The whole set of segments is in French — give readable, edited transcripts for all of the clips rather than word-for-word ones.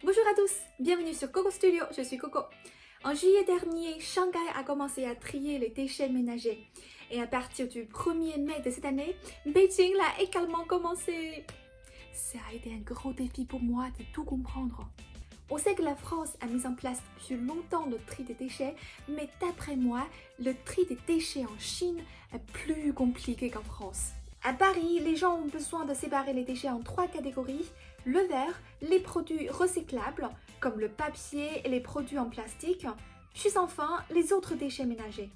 Bonjour à tous, bienvenue sur Coco Studio, je suis Coco. En juillet dernier, Shanghai a commencé à trier les déchets ménagers. Et à partir du 1er mai de cette année, Beijing l'a également commencé. Ça a été un gros défi pour moi de tout comprendre. On sait que la France a mis en place depuis longtemps le tri des déchets, mais d'après moi, le tri des déchets en Chine est plus compliqué qu'en France. À Paris, les gens ont besoin de séparer les déchets en 3 catégories: le verre, les produits recyclables, comme le papier et les produits en plastique, puis enfin les autres déchets ménagers.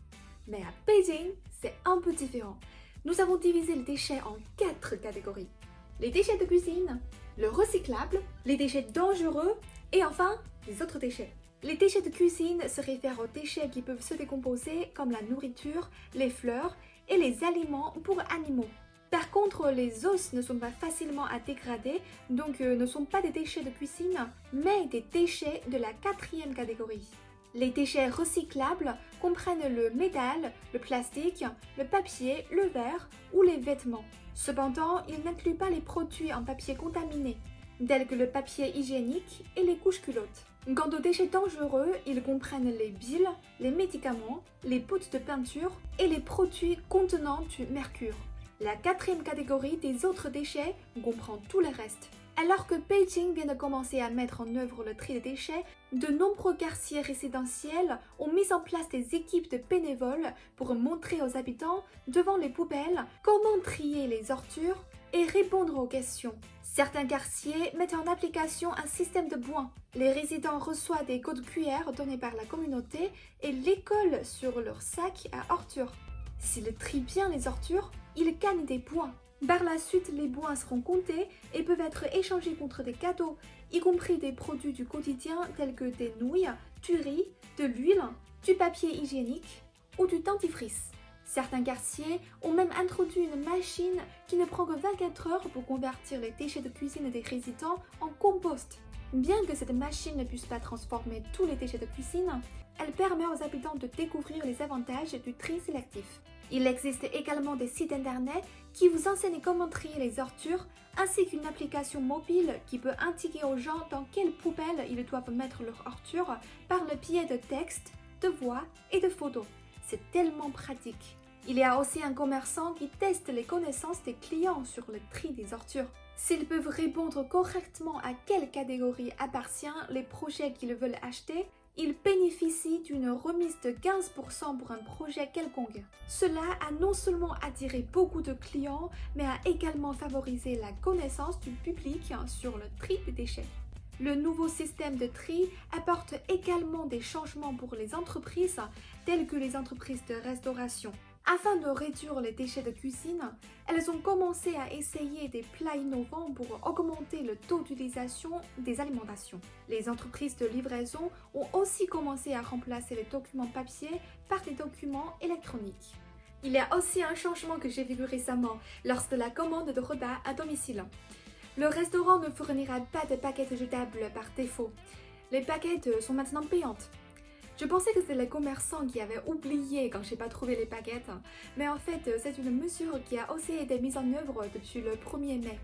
Mais à Beijing, c'est un peu différent. Nous avons divisé les déchets en 4 catégories. Les déchets de cuisine, le recyclable, les déchets dangereux et enfin les autres déchets. Les déchets de cuisine se réfèrent aux déchets qui peuvent se décomposer comme la nourriture, les fleurs et les aliments pour animaux. Par contre, les os ne sont pas facilement à dégrader, donc ne sont pas des déchets de cuisine, mais des déchets de la 4e catégorie. Les déchets recyclables comprennent le métal, le plastique, le papier, le verre ou les vêtements. Cependant, ils n'incluent pas les produits en papier contaminé, tels que le papier hygiénique et les couches culottes. Quant aux déchets dangereux, ils comprennent les billes, les médicaments, les poudres de peinture et les produits contenant du mercure. La 4e catégorie des autres déchets comprend tout le reste. Alors que Beijing vient de commencer à mettre en œuvre le tri des déchets, de nombreux quartiers résidentiels ont mis en place des équipes de bénévoles pour montrer aux habitants, devant les poubelles, comment trier les ordures et répondre aux questions. Certains quartiers mettent en application un système de points. Les résidents reçoivent des codes QR donnés par la communauté et les collent sur leur sac à ordures. S'ils trient bien les ordures, ils gagnent des points. Par la suite, les points seront comptés et peuvent être échangés contre des cadeaux, y compris des produits du quotidien tels que des nouilles, du riz, de l'huile, du papier hygiénique ou du dentifrice. Certains quartiers ont même introduit une machine qui ne prend que 24 heures pour convertir les déchets de cuisine des résidents en compost. Bien que cette machine ne puisse pas transformer tous les déchets de cuisine, elle permet aux habitants de découvrir les avantages du tri sélectif. Il existe également des sites internet qui vous enseignent comment trier les ordures, ainsi qu'une application mobile qui peut indiquer aux gens dans quelle poubelle ils doivent mettre leurs ordures par le biais de textes, de voix et de photos. C'est tellement pratique. Il y a aussi un commerçant qui teste les connaissances des clients sur le tri des ordures. S'ils peuvent répondre correctement à quelle catégorie appartient les projets qu'ils veulent acheter, ils bénéficient d'une remise de 15% pour un projet quelconque. Cela a non seulement attiré beaucoup de clients, mais a également favorisé la connaissance du public sur le tri des déchets. Le nouveau système de tri apporte également des changements pour les entreprises, telles que les entreprises de restauration. Afin de réduire les déchets de cuisine, elles ont commencé à essayer des plats innovants pour augmenter le taux d'utilisation des alimentations. Les entreprises de livraison ont aussi commencé à remplacer les documents papier par des documents électroniques. Il y a aussi un changement que j'ai vécu récemment lors de la commande de repas à domicile. Le restaurant ne fournira pas de paquettes jetables par défaut. Les paquettes sont maintenant payantes. Je pensais que c'était les commerçants qui avaient oublié quand j'ai pas trouvé les paquettes, mais en fait c'est une mesure qui a aussi été mise en œuvre depuis le 1er mai.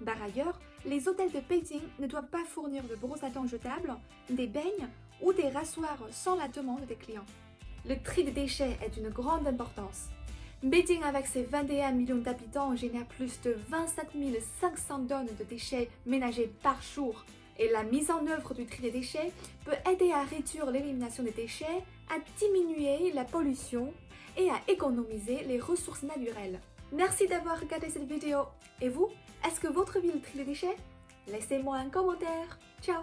Par ailleurs, les hôtels de Beijing ne doivent pas fournir de brosses à dents jetables, des beignes ou des rasoirs sans la demande des clients. Le tri des déchets est d'une grande importance. Beijing avec ses 21 millions d'habitants génère plus de 25 500 tonnes de déchets ménagers par jour. Et la mise en œuvre du tri des déchets peut aider à réduire l'élimination des déchets, à diminuer la pollution et à économiser les ressources naturelles. Merci d'avoir regardé cette vidéo. Et vous, est-ce que votre ville trie les déchets? Laissez-moi un commentaire. Ciao!